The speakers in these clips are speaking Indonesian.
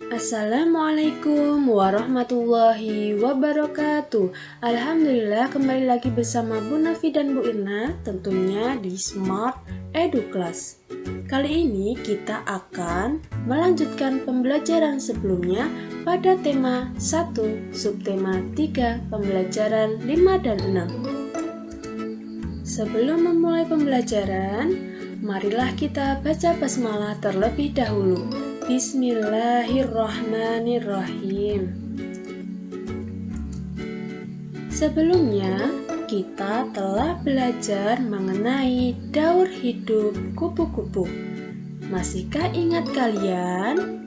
Assalamualaikum warahmatullahi wabarakatuh. Alhamdulillah, kembali lagi bersama Bu Nafi dan Bu Irna, tentunya di Smart Edu Class. Kali ini kita akan melanjutkan pembelajaran sebelumnya pada tema 1, subtema 3, pembelajaran 5 dan 6. Sebelum memulai pembelajaran, marilah kita baca basmalah terlebih dahulu. Bismillahirrahmanirrahim. Sebelumnya, kita telah belajar mengenai daur hidup kupu-kupu. Masihkah ingat kalian?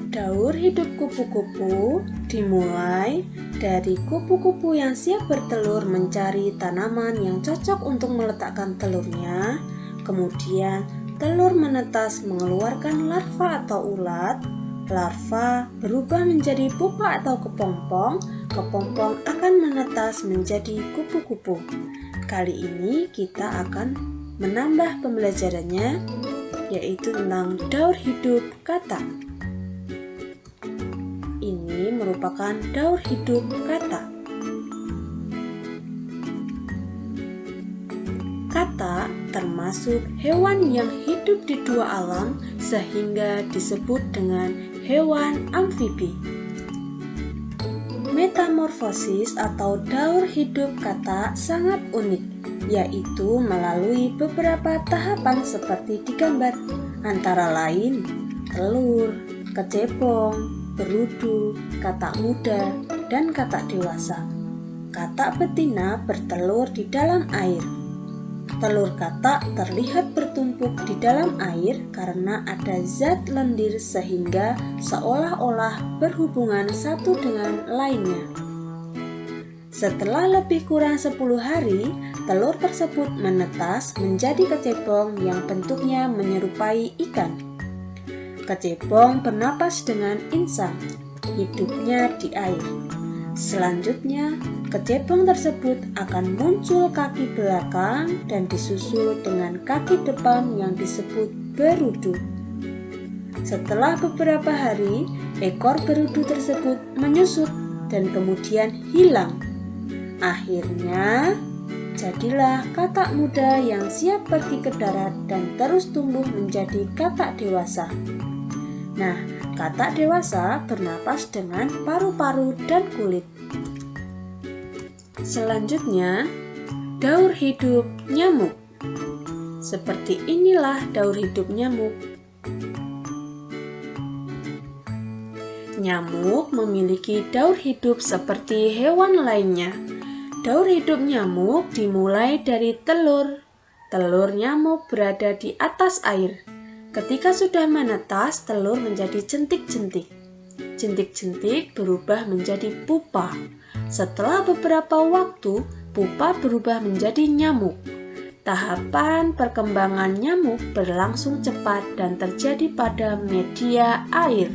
Daur hidup kupu-kupu dimulai dari kupu-kupu yang siap bertelur mencari tanaman yang cocok untuk meletakkan telurnya. Kemudian telur menetas mengeluarkan larva atau ulat. Larva berubah menjadi pupa atau kepompong. Kepompong akan menetas menjadi kupu-kupu. Kali ini kita akan menambah pembelajarannya, yaitu tentang daur hidup kata. Ini merupakan daur hidup kata. Kata termasuk hewan yang hidup di dua alam sehingga disebut dengan hewan amfibi. Metamorfosis atau daur hidup kata sangat unik, yaitu melalui beberapa tahapan seperti di gambar, antara lain telur, kecepong, berudu, katak muda, dan katak dewasa. Katak betina bertelur di dalam air. Telur katak terlihat bertumpuk di dalam air karena ada zat lendir sehingga seolah-olah berhubungan satu dengan lainnya. Setelah lebih kurang 10 hari, telur tersebut menetas menjadi kecepong yang bentuknya menyerupai ikan. Kecepong bernapas dengan insang, hidupnya di air. Selanjutnya, kecepong tersebut akan muncul kaki belakang dan disusul dengan kaki depan yang disebut berudu. Setelah beberapa hari, ekor berudu tersebut menyusut dan kemudian hilang. Akhirnya, jadilah katak muda yang siap pergi ke darat dan terus tumbuh menjadi katak dewasa. Nah, katak dewasa bernapas dengan paru-paru dan kulit. Selanjutnya, daur hidup nyamuk. Seperti inilah daur hidup nyamuk. Nyamuk memiliki daur hidup seperti hewan lainnya. Daur hidup nyamuk dimulai dari telur. Telur nyamuk berada di atas air. Ketika sudah menetas, telur menjadi jentik-jentik. Jentik-jentik berubah menjadi pupa. Setelah beberapa waktu, pupa berubah menjadi nyamuk. Tahapan perkembangan nyamuk berlangsung cepat dan terjadi pada media air.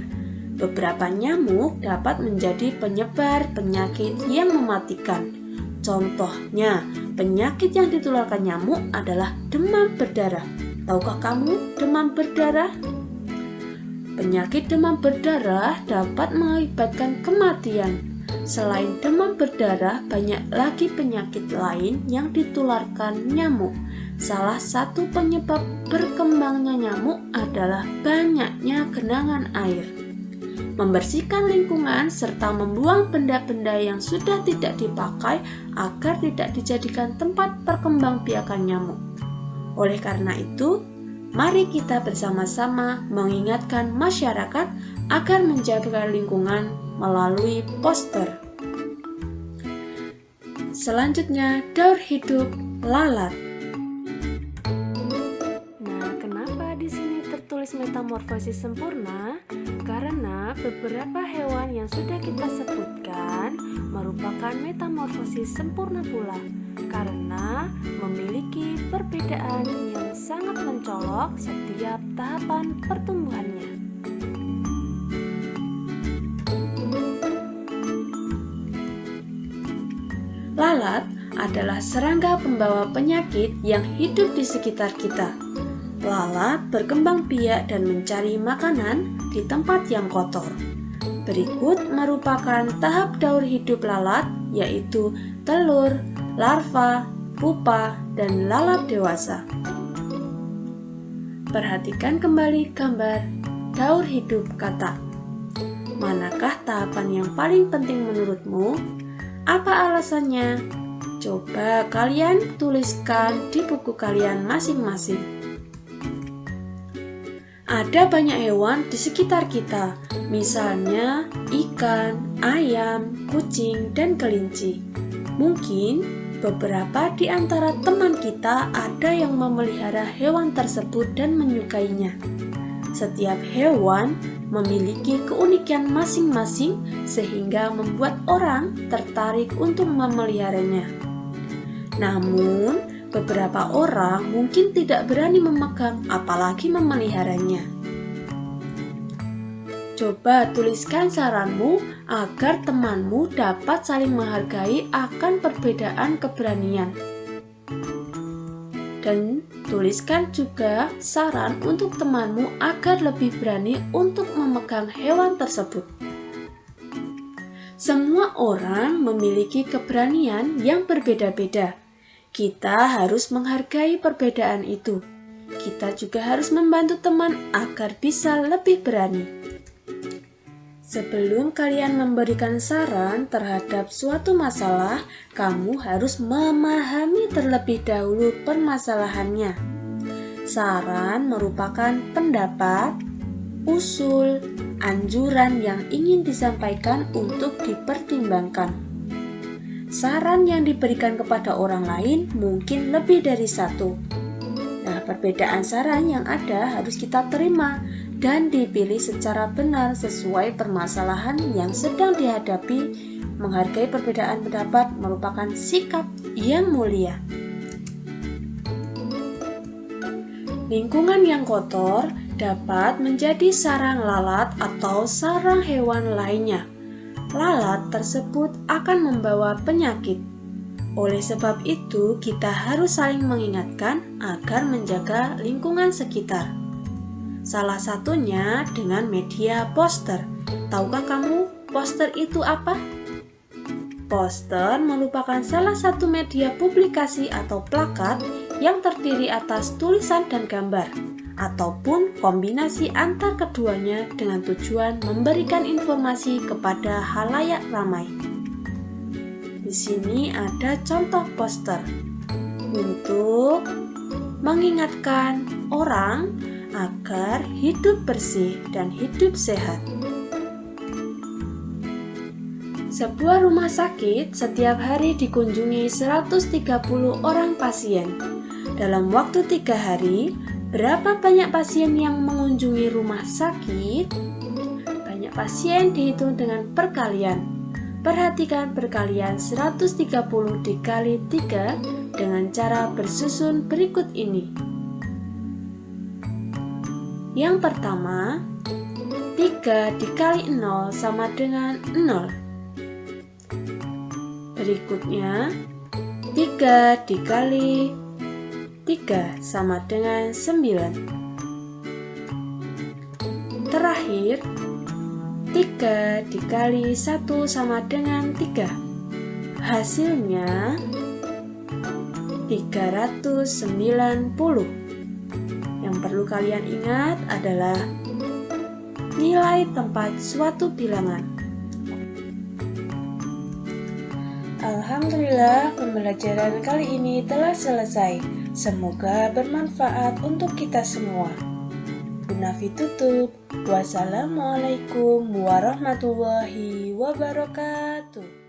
Beberapa nyamuk dapat menjadi penyebar penyakit yang mematikan. Contohnya, penyakit yang ditularkan nyamuk adalah demam berdarah. Tahukah kamu demam berdarah? Penyakit demam berdarah dapat mengakibatkan kematian. Selain demam berdarah, banyak lagi penyakit lain yang ditularkan nyamuk. Salah satu penyebab berkembangnya nyamuk adalah banyaknya genangan air. Membersihkan lingkungan serta membuang benda-benda yang sudah tidak dipakai agar tidak dijadikan tempat perkembangbiakan nyamuk. Oleh karena itu, mari kita bersama-sama mengingatkan masyarakat agar menjaga lingkungan melalui poster. Selanjutnya, daur hidup lalat. Nah, kenapa di sini tertulis metamorfosis sempurna? Karena beberapa hewan yang sudah kita sebutkan merupakan metamorfosis sempurna pula, karena memiliki perbedaan yang sangat mencolok setiap tahapan pertumbuhannya. Lalat adalah serangga pembawa penyakit yang hidup di sekitar kita. Lalat berkembang biak dan mencari makanan di tempat yang kotor. Berikut merupakan tahap daur hidup lalat, yaitu telur, larva, pupa, dan lalat dewasa. Perhatikan kembali gambar daur hidup katak. Manakah tahapan yang paling penting menurutmu? Apa alasannya? Coba kalian tuliskan di buku kalian masing-masing. Ada banyak hewan di sekitar kita, misalnya ikan, ayam, kucing, dan kelinci. Mungkin beberapa di antara teman kita ada yang memelihara hewan tersebut dan menyukainya. Setiap hewan memiliki keunikan masing-masing sehingga membuat orang tertarik untuk memeliharanya. Namun, beberapa orang mungkin tidak berani memegang apalagi memeliharanya. Coba tuliskan saranmu agar temanmu dapat saling menghargai akan perbedaan keberanian. Dan tuliskan juga saran untuk temanmu agar lebih berani untuk memegang hewan tersebut. Semua orang memiliki keberanian yang berbeda-beda. Kita harus menghargai perbedaan itu. Kita juga harus membantu teman agar bisa lebih berani. Sebelum kalian memberikan saran terhadap suatu masalah, kamu harus memahami terlebih dahulu permasalahannya. Saran merupakan pendapat, usul, anjuran yang ingin disampaikan untuk dipertimbangkan. Saran yang diberikan kepada orang lain mungkin lebih dari satu. Nah, perbedaan saran yang ada harus kita terima dan dipilih secara benar sesuai permasalahan yang sedang dihadapi. Menghargai perbedaan pendapat merupakan sikap yang mulia. Lingkungan yang kotor dapat menjadi sarang lalat atau sarang hewan lainnya. Lalat tersebut akan membawa penyakit. Oleh sebab itu, kita harus saling mengingatkan agar menjaga lingkungan sekitar. Salah satunya dengan media poster. Tahukah kamu poster itu apa? Poster merupakan salah satu media publikasi atau plakat yang terdiri atas tulisan dan gambar, ataupun kombinasi antar keduanya dengan tujuan memberikan informasi kepada khalayak ramai. Di sini ada contoh poster untuk mengingatkan orang agar hidup bersih dan hidup sehat. Sebuah rumah sakit setiap hari dikunjungi 130 orang pasien. Dalam waktu 3 hari, berapa banyak pasien yang mengunjungi rumah sakit? Banyak pasien dihitung dengan perkalian. Perhatikan perkalian 130 dikali 3 dengan cara bersusun berikut ini. Yang pertama, 3 dikali 0 sama dengan 0. Berikutnya, 3 dikali 3 sama dengan 9. Terakhir, 3 dikali 1 sama dengan 3. Hasilnya 390. Yang perlu kalian ingat adalah nilai tempat suatu bilangan. Alhamdulillah, pembelajaran kali ini telah selesai. Semoga bermanfaat untuk kita semua. Munafi tutup. Wassalamualaikum warahmatullahi wabarakatuh.